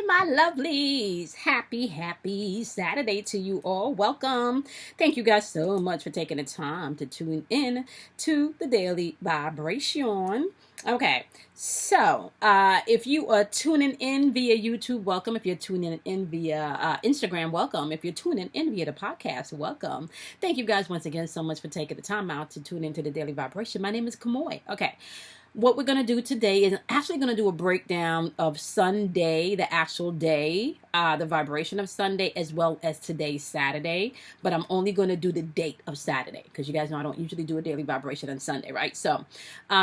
my lovelies. Happy Saturday to you all. Welcome. Thank you guys so much for taking the time to tune in to the Daily Vibration. Okay, so if you are tuning in via YouTube, welcome. If you're tuning in via Instagram, welcome. If you're tuning in via the podcast, welcome. Thank you guys once again so much for taking the time out to tune into the Daily Vibration. My name is Kamoy. Okay. What we're going to do today is actually going to do a breakdown of Sunday, the actual day, the vibration of Sunday, as well as today's Saturday. But I'm only going to do the date of Saturday because you guys know I don't usually do a daily vibration on Sunday, right? So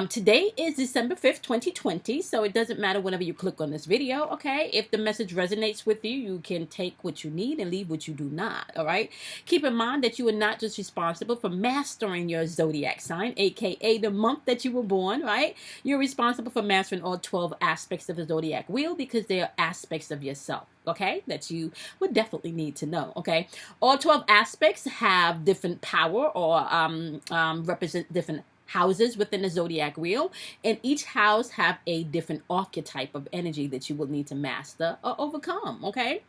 today is December 5th, 2020. So it doesn't matter whenever you click on this video, okay? If the message resonates with you, you can take what you need and leave what you do not, all right? Keep in mind that you are not just responsible for mastering your zodiac sign, aka the month that you were born, right? You're responsible for mastering all 12 aspects of the zodiac wheel because they are aspects of yourself, okay, that you would definitely need to know, okay? All 12 aspects have different power or represent different houses within the zodiac wheel, and each house have a different archetype of energy that you will need to master or overcome, okay?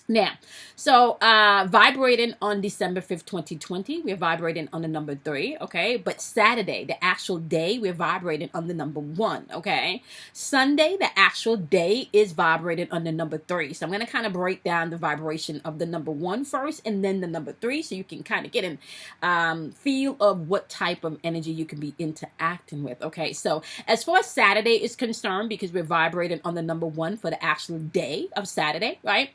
Now, so vibrating on December 5th, 2020, we're vibrating on the number 3, okay? But Saturday, the actual day, we're vibrating on the number 1, okay? Sunday, the actual day is vibrating on the number 3. So I'm going to kind of break down the vibration of the number 1 first and then the number 3 so you can kind of get an feel of what type of energy you can be interacting with, okay? So as far as Saturday is concerned, because we're vibrating on the number 1 for the actual day of Saturday, right?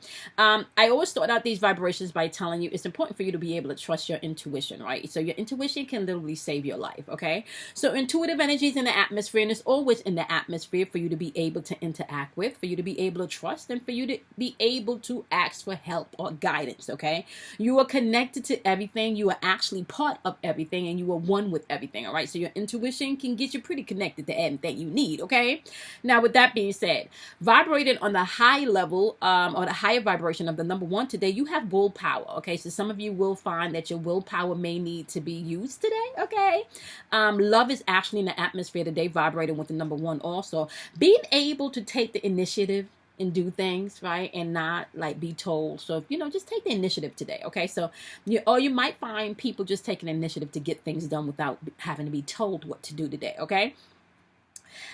I always start out these vibrations by telling you it's important for you to be able to trust your intuition, right? So your intuition can literally save your life, okay? So intuitive energy is in the atmosphere, and it's always in the atmosphere for you to be able to interact with, for you to be able to trust, and for you to be able to ask for help or guidance, okay? You are connected to everything. You are actually part of everything, and you are one with everything, all right? So your intuition can get you pretty connected to anything you need, okay? Now, with that being said, vibrating on the high level or the higher vibration of the number 1 today, you have willpower, okay? So some of you will find that your willpower may need to be used today, okay? Love is actually in the atmosphere today, vibrating with the number 1 also. Being able to take the initiative and do things, right? And not like be told. So, just take the initiative today, okay? So, you might find people just taking initiative to get things done without having to be told what to do today, okay?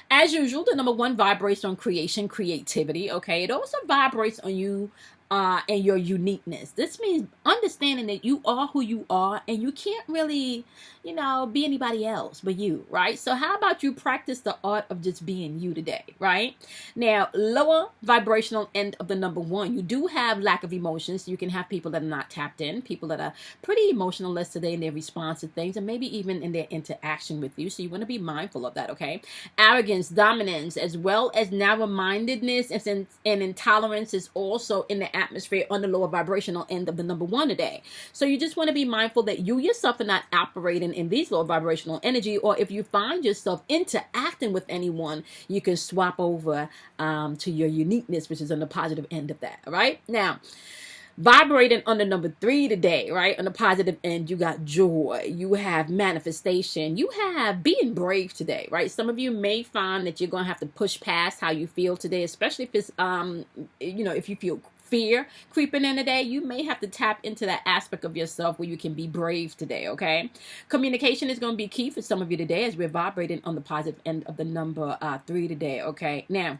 As usual, the number 1 vibrates on creativity, okay? It also vibrates on you and your uniqueness. This means understanding that you are who you are and you can't really, be anybody else but you, right? So how about you practice the art of just being you today, right? Now, lower vibrational end of the number 1, you do have lack of emotions. You can have people that are not tapped in, people that are pretty emotionless today in their response to things and maybe even in their interaction with you. So you want to be mindful of that, okay? Arrogance, dominance, as well as narrow-mindedness and intolerance is also in the atmosphere on the lower vibrational end of the number 1 today. So you just want to be mindful that you yourself are not operating in these low vibrational energy, or if you find yourself interacting with anyone, you can swap over to your uniqueness, which is on the positive end of that. All right. Now, vibrating on the number 3 today, right? On the positive end, you got joy, you have manifestation, you have being brave today, right? Some of you may find that you're going to have to push past how you feel today, especially if it's, if you feel fear creeping in today, you may have to tap into that aspect of yourself where you can be brave today, okay? Communication is going to be key for some of you today as we're vibrating on the positive end of the number 3 today, okay? Now,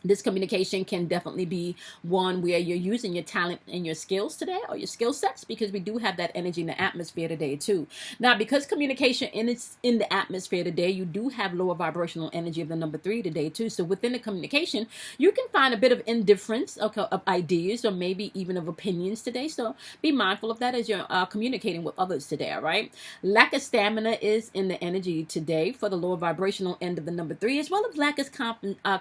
this communication can definitely be one where you're using your talent and your skills today, or your skill sets, because we do have that energy in the atmosphere today too. Now, because communication is in the atmosphere today, you do have lower vibrational energy of the number 3 today too. So within the communication, you can find a bit of indifference, okay, of ideas or maybe even of opinions today. So be mindful of that as you're communicating with others today, all right? Lack of stamina is in the energy today for the lower vibrational end of the number 3, as well as lack of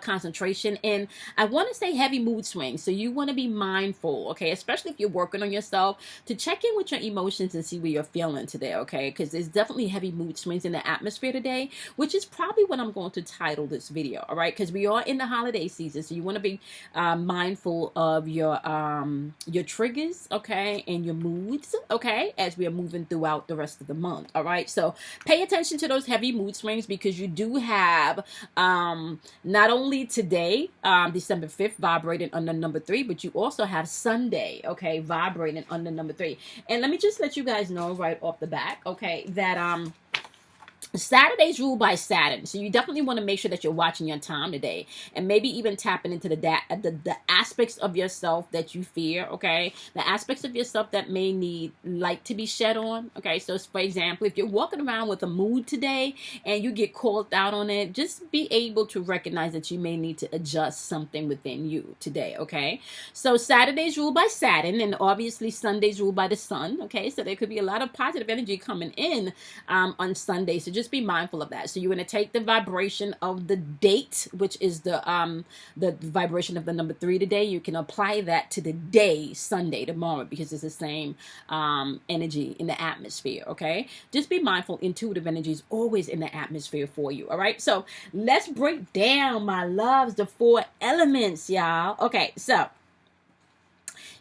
concentration. And I want to say heavy mood swings. So you want to be mindful, okay, especially if you're working on yourself, to check in with your emotions and see where you're feeling today, okay? Because there's definitely heavy mood swings in the atmosphere today, which is probably what I'm going to title this video, all right? Because we are in the holiday season, so you want to be mindful of your triggers, okay, and your moods, okay, as we are moving throughout the rest of the month, all right? So pay attention to those heavy mood swings because you do have not only today, December 5th, vibrating under number 3, but you also have Sunday, okay, vibrating under number 3. And let me just let you guys know right off the bat, okay, that Saturday's ruled by Saturn, so you definitely want to make sure that you're watching your time today, and maybe even tapping into the aspects of yourself that you fear. Okay, the aspects of yourself that may need light to be shed on. Okay, so for example, if you're walking around with a mood today and you get called out on it, just be able to recognize that you may need to adjust something within you today. Okay, so Saturday's ruled by Saturn, and obviously Sunday's ruled by the Sun. Okay, so there could be a lot of positive energy coming in on Sunday. So just be mindful of that. So you're going to take the vibration of the date, which is the vibration of the number 3 today. You can apply that to the day, Sunday, tomorrow, because it's the same energy in the atmosphere. Okay, just be mindful. Intuitive energy is always in the atmosphere for you. All right, so let's break down, my loves, the 4 elements, y'all. Okay, so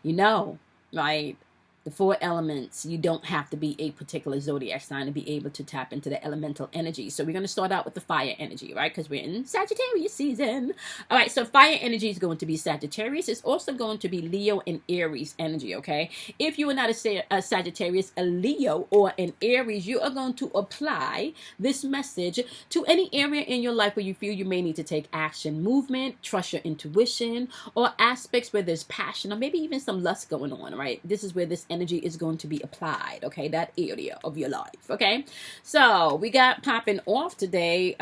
right, the 4 elements, you don't have to be a particular zodiac sign to be able to tap into the elemental energy. So we're going to start out with the fire energy, right? Because we're in Sagittarius season. All right, so fire energy is going to be Sagittarius. It's also going to be Leo and Aries energy, okay? If you are not a Sagittarius, a Leo, or an Aries, you are going to apply this message to any area in your life where you feel you may need to take action, movement, trust your intuition, or aspects where there's passion or maybe even some lust going on, right? This is where this energy is going to be applied, okay? That area of your life, okay? So we got popping off today,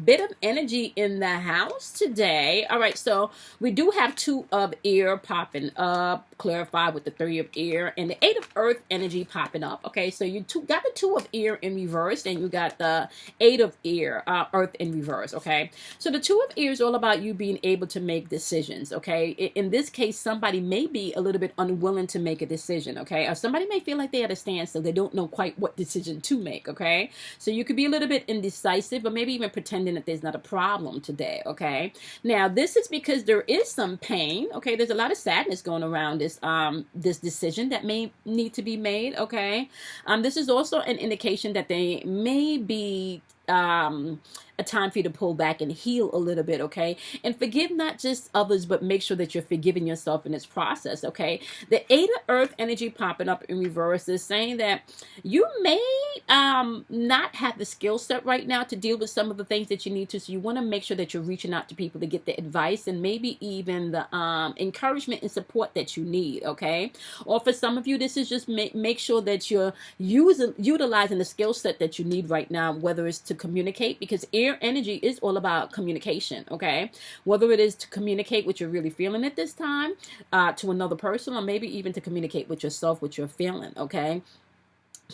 bit of energy in the house today. All right, so we do have 2 of air popping up, clarified with the 3 of air, and the 8 of earth energy popping up, okay? So you got the 2 of air in reverse, and you got the 8 of air, earth in reverse, okay? So the 2 of air is all about you being able to make decisions, okay? In this case, somebody may be a little bit unwilling to make a decision, okay? Or somebody may feel like they're at a standstill. They don't know quite what decision to make, okay? So you could be a little bit indecisive, or maybe even pretending that there's not a problem today, okay? Now, this is because there is some pain, okay? There's a lot of sadness going around this decision that may need to be made, okay? This is also an indication that they may be a time for you to pull back and heal a little bit, okay? And forgive not just others, but make sure that you're forgiving yourself in this process, okay? The 8 of earth energy popping up in reverse is saying that you may not have the skill set right now to deal with some of the things that you need to. So you want to make sure that you're reaching out to people to get the advice and maybe even the encouragement and support that you need, okay? Or for some of you, this is just make sure that you're utilizing the skill set that you need right now, whether it's to communicate, because air energy is all about communication, okay? Whether it is to communicate what you're really feeling at this time to another person, or maybe even to communicate with yourself what you're feeling, okay?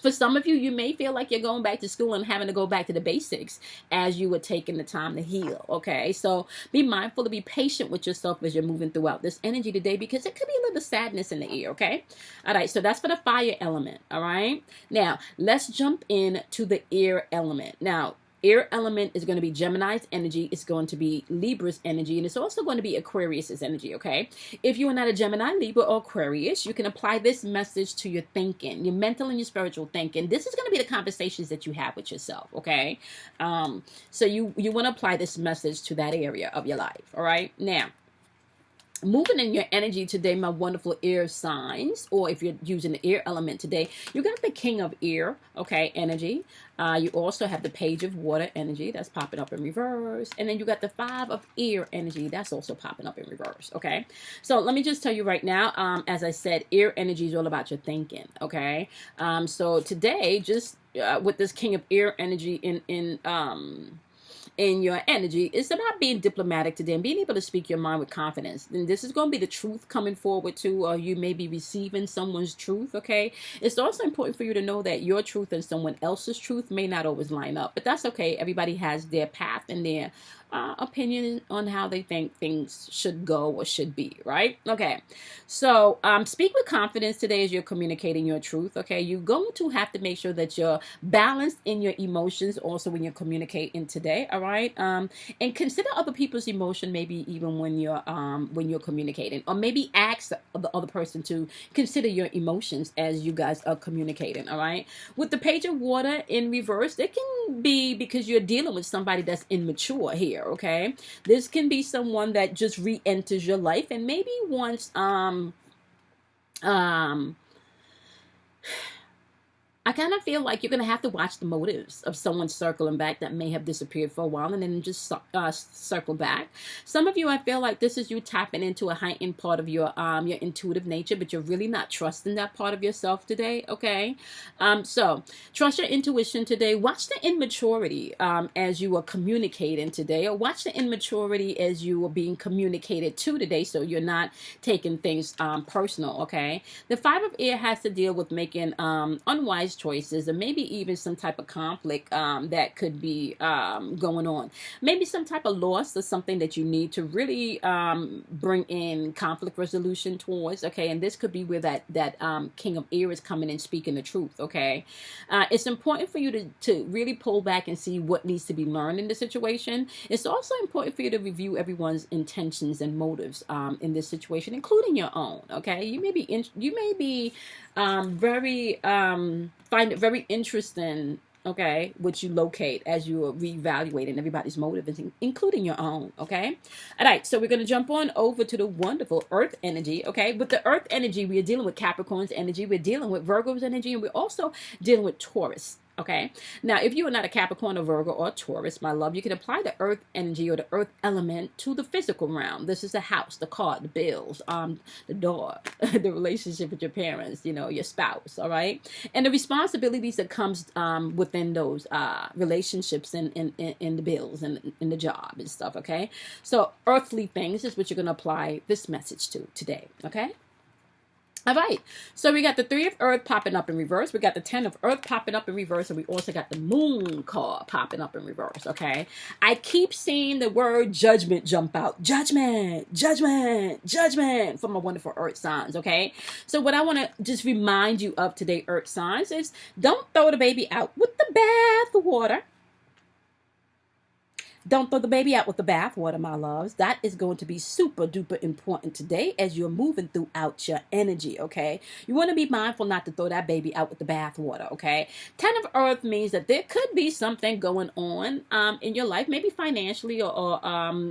For some of you, you may feel like you're going back to school and having to go back to the basics as you were taking the time to heal, okay? So be mindful to be patient with yourself as you're moving throughout this energy today, because it could be a little sadness in the air, okay? All right, so that's for the fire element, all right? Now, let's jump in to the air element. Now, air element is going to be Gemini's energy. It's going to be Libra's energy. And it's also going to be Aquarius's energy, okay? If you are not a Gemini, Libra, or Aquarius, you can apply this message to your thinking, your mental and your spiritual thinking. This is going to be the conversations that you have with yourself, okay? So you want to apply this message to that area of your life, all right? Now, moving in your energy today, my wonderful air signs, or if you're using the air element today, you got the King of Air, okay, energy. You also have the Page of Water energy that's popping up in reverse. And then you got the 5 of Air energy that's also popping up in reverse, okay? So let me just tell you right now, as I said, air energy is all about your thinking, okay? So today, just with this King of Air energy in your energy, it's about being diplomatic today and being able to speak your mind with confidence. And this is going to be the truth coming forward too, or you may be receiving someone's truth, okay? It's also important for you to know that your truth and someone else's truth may not always line up, but that's okay. Everybody has their path and their opinion on how they think things should go or should be, right? Okay, so speak with confidence today as you're communicating your truth, okay? You're going to have to make sure that you're balanced in your emotions also when you're communicating today, all right? And consider other people's emotion, maybe even when you're communicating, or maybe ask the other person to consider your emotions as you guys are communicating, all right? With the Page of Water in reverse, it can be because you're dealing with somebody that's immature here. here, okay? This can be someone that just re-enters your life and maybe wants I kind of feel like you're going to have to watch the motives of someone circling back that may have disappeared for a while and then just circle back. Some of you, I feel like this is you tapping into a heightened part of your intuitive nature, but you're really not trusting that part of yourself today, okay? So trust your intuition today. Watch the immaturity as you are communicating today, or watch the immaturity as you are being communicated to today, so you're not taking things personal, okay? The Five of Air has to deal with making unwise choices, and maybe even some type of conflict that could be going on. Maybe some type of loss or something that you need to really bring in conflict resolution towards, okay? And this could be where that King of Air is coming and speaking the truth, okay? It's important for you to really pull back and see what needs to be learned in the situation. It's also important for you to review everyone's intentions and motives in this situation, including your own, okay? You may be very find it very interesting, okay, what you locate as you are reevaluating everybody's motives, including your own, okay? All right, so we're going to jump on over to the wonderful Earth energy, okay? With the Earth energy, we are dealing with Capricorn's energy, we're dealing with Virgo's energy, and we're also dealing with Taurus. Okay, now if you are not a Capricorn or Virgo or Taurus, my love, you can apply the earth energy or the earth element to the physical realm. This is the house, the car, the bills, the dog, the relationship with your parents, you know, your spouse, all right? And the responsibilities that comes within those relationships and in the bills and in the job and stuff, okay? So earthly things is what you're going to apply this message to today, okay? All right, so we got the Three of Earth popping up in reverse. We got the Ten of Earth popping up in reverse. And we also got the Moon card popping up in reverse, okay? I keep seeing the word judgment jump out. Judgment, judgment, judgment for my wonderful Earth signs, okay? So what I want to just remind you of today, Earth signs, is don't throw the baby out with the bath water. Don't throw the baby out with the bathwater, my loves. That is going to be super duper important today as you're moving throughout your energy, okay? You want to be mindful not to throw that baby out with the bathwater, okay? Ten of Earth means that there could be something going on in your life, maybe financially or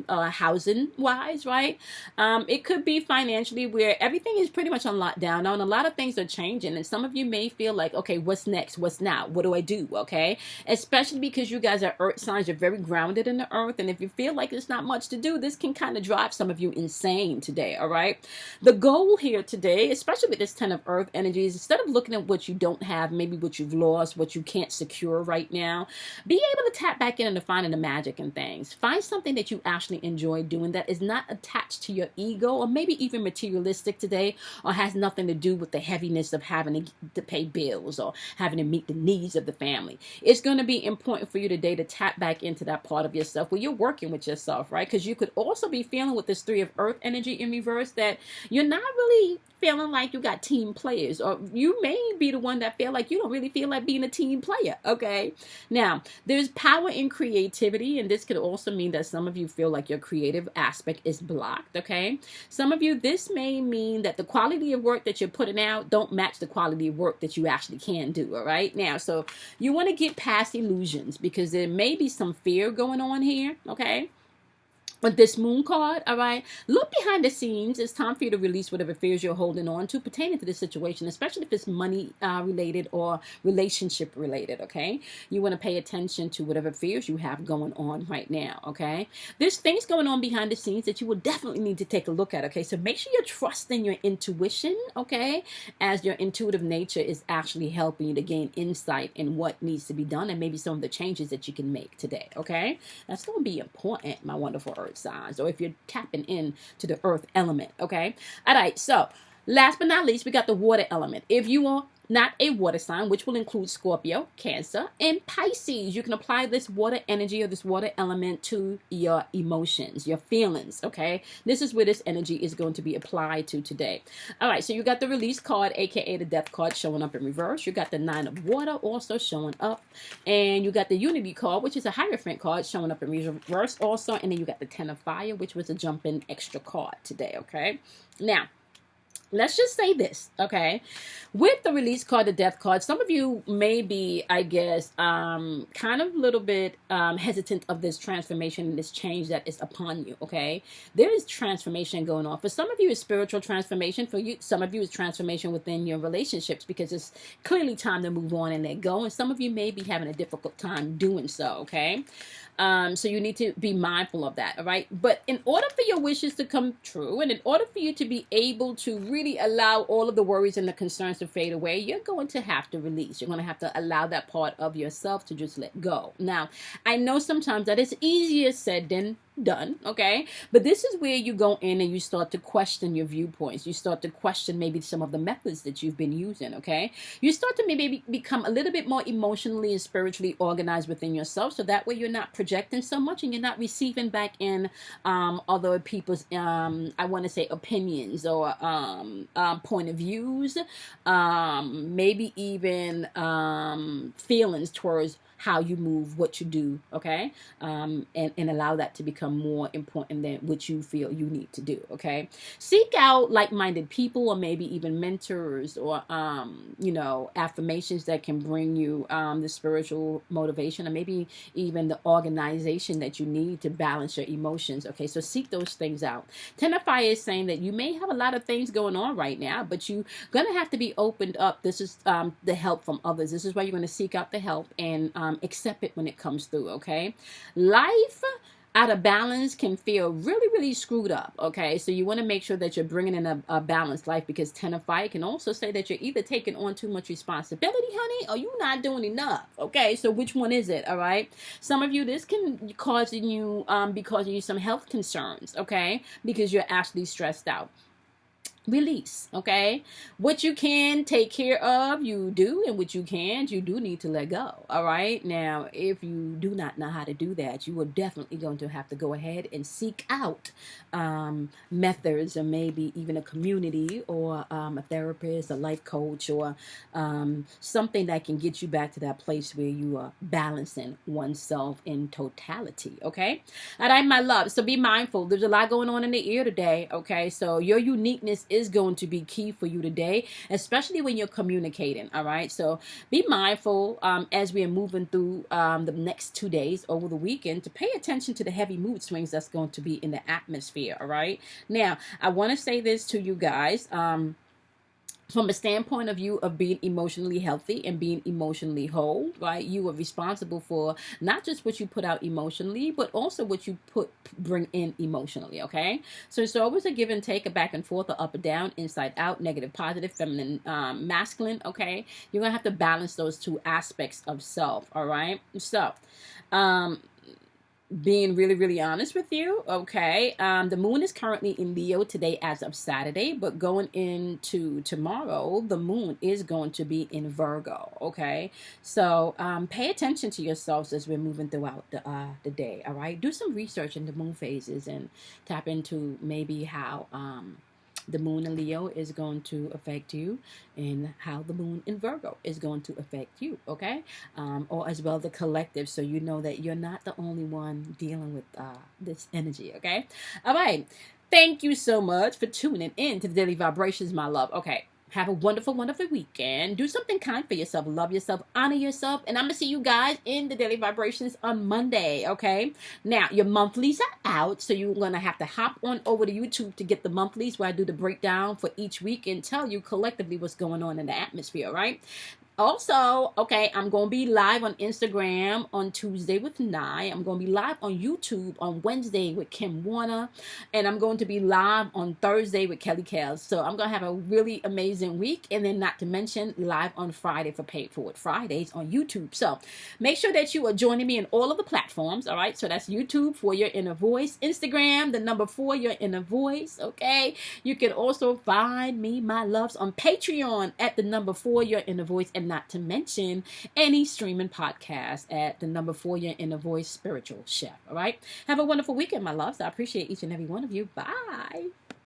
housing-wise, right? It could be financially where everything is pretty much on lockdown now, and a lot of things are changing, and some of you may feel like, okay, what's next? What's now? What do I do, okay? Especially because you guys are Earth signs, you're very grounded in the earth, and if you feel like there's not much to do, this can kind of drive some of you insane today, all right? The goal here today, especially with this Ten of Earth energy, is instead of looking at what you don't have, maybe what you've lost, what you can't secure right now, be able to tap back into finding the magic in things. Find something that you actually enjoy doing that is not attached to your ego or maybe even materialistic today, or has nothing to do with the heaviness of having to pay bills or having to meet the needs of the family. It's going to be important for you today to tap back into that part of yourself where you're working with yourself, right? Because you could also be feeling with this Three of Earth energy in reverse that you're not really feeling like you got team players, or you may be the one that feel like you don't really feel like being a team player, okay? Now, there's power in creativity, and this could also mean that some of you feel like your creative aspect is blocked, okay? Some of you, this may mean that the quality of work that you're putting out don't match the quality of work that you actually can do, all right? Now, so you want to get past illusions because there may be some fear going on here, okay? With this Moon card, all right, look behind the scenes. It's time for you to release whatever fears you're holding on to pertaining to this situation, especially if it's money related or relationship related, okay? You want to pay attention to whatever fears you have going on right now, okay? There's things going on behind the scenes that you will definitely need to take a look at, okay? So make sure you're trusting your intuition, okay? As your intuitive nature is actually helping you to gain insight in what needs to be done and maybe some of the changes that you can make today, okay? That's going to be important, my wonderful Earth signs, or if you're tapping in to the earth element, okay? All right, so last but not least, we got the water element. If you are not a water sign, which will include Scorpio, Cancer, and Pisces, you can apply this water energy or this water element to your emotions, your feelings, okay? This is where this energy is going to be applied to today. All right, so you got the release card, aka the death card, showing up in reverse. You got the Nine of Water also showing up, and you got the Unity card, which is a Hierophant card, showing up in reverse also, and then you got the Ten of Fire, which was a jumping extra card today, okay? Now, let's just say this, okay? With the release card, the death card, some of you may be, I guess, kind of a little bit hesitant of this transformation and this change that is upon you, okay? There is transformation going on. For some of you, it's spiritual transformation. For you, some of you, it's transformation within your relationships, because it's clearly time to move on and let go. And some of you may be having a difficult time doing so, okay? So you need to be mindful of that, all right? But in order for your wishes to come true, and in order for you to be able to really allow all of the worries and the concerns to fade away, you're going to have to release. You're going to have to allow that part of yourself to just let go. Now, I know sometimes that is easier said than done, okay? But this is where you go in and you start to question your viewpoints. You start to question maybe some of the methods that you've been using, okay? You start to maybe become a little bit more emotionally and spiritually organized within yourself, so that way you're not projecting so much and you're not receiving back in other people's I want to say opinions or point of views, maybe even feelings towards how you move, what you do, okay? And allow that to become more important than what you feel you need to do, okay? Seek out like-minded people, or maybe even mentors, or, affirmations that can bring you the spiritual motivation, or maybe even the organization that you need to balance your emotions, okay? So seek those things out. Ten of Fire is saying that you may have a lot of things going on right now, but you're going to have to be opened up. This is the help from others. This is why you're going to seek out the help and accept it when it comes through, okay? Life out of balance can feel really, really screwed up, okay? So you want to make sure that you're bringing in a balanced life, because Ten of Fire can also say that you're either taking on too much responsibility, honey, or you're not doing enough, okay? So which one is it, all right? Some of you, this can be causing you some health concerns, okay? Because you're actually stressed out. Release, okay? What you can take care of, you do, and what you can't, you do need to let go, all right? Now, if you do not know how to do that, you are definitely going to have to go ahead and seek out methods, or maybe even a community, or a therapist, a life coach, or something that can get you back to that place where you are balancing oneself in totality, okay? All right, my love, so be mindful. There's a lot going on in the ear today, okay? So your uniqueness is going to be key for you today, especially when you're communicating, all right? So be mindful as we are moving through the next 2 days over the weekend, to pay attention to the heavy mood swings that's going to be in the atmosphere, all right? Now, I want to say this to you guys. From a standpoint of view of being emotionally healthy and being emotionally whole, right? You are responsible for not just what you put out emotionally, but also what you bring in emotionally, okay? So it's always a give and take, a back and forth, a up and down, inside out, negative, positive, feminine, masculine, okay? You're going to have to balance those two aspects of self, all right? So, being really, really honest with you, okay, the moon is currently in Leo today as of Saturday, but going into tomorrow, the moon is going to be in Virgo, okay? So pay attention to yourselves as we're moving throughout the day, all right? Do some research in the moon phases and tap into maybe how the moon in Leo is going to affect you, and how the moon in Virgo is going to affect you, okay? Or as well the collective, so you know that you're not the only one dealing with this energy, okay? All right. Thank you so much for tuning in to the Daily Vibrations, my love. Okay. Have a wonderful, wonderful weekend. Do something kind for yourself. Love yourself. Honor yourself. And I'm going to see you guys in the Daily Vibrations on Monday, okay? Now, your monthlies are out, so you're going to have to hop on over to YouTube to get the monthlies, where I do the breakdown for each week and tell you collectively what's going on in the atmosphere, right? Also, okay, I'm going to be live on Instagram on Tuesday with Nye. I'm going to be live on YouTube on Wednesday with Kim Warner. And I'm going to be live on Thursday with Kelly Kells. So I'm going to have a really amazing week. And then not to mention live on Friday for Paid Forward Fridays on YouTube. So make sure that you are joining me in all of the platforms. All right. So that's YouTube for Your Inner Voice. Instagram, the number 4, Your Inner Voice. Okay. You can also find me, my loves, on Patreon at the number 4, Your Inner Voice. And not to mention any streaming podcast at the number 4, Your Inner Voice Spiritual Chef. All right. Have a wonderful weekend, my loves. I appreciate each and every one of you. Bye.